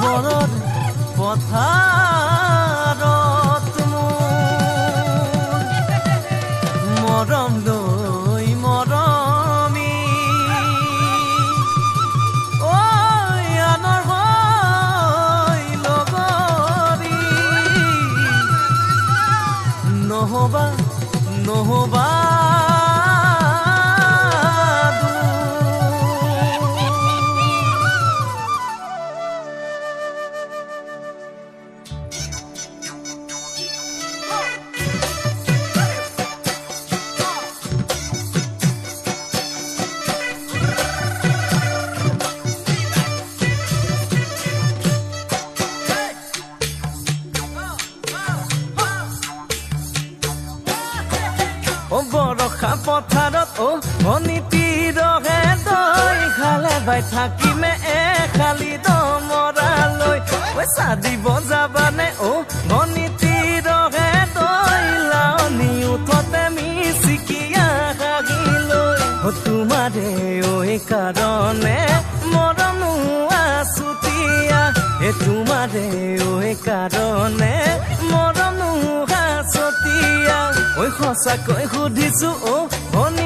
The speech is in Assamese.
বৰত পথাৰত মৰম লৈ মৰমি আনৰ হৈ লগৰী নহবা নহবা বৰষা পথাৰত ভনীতি ৰহে দৈ খালে বাই থাকিমে খালি দমৰালৈ চাদিব যাবানে ভনীতি ৰহে দৈ লাৱনি উঠতে মিচিকিয়া হাগিলৈ তোমাৰে কাৰণে মৰমো আছুতীয়া তোমাৰে কাৰণে মৰমো আছুতীয়া সঁচাকৈ সুধিছো ভনী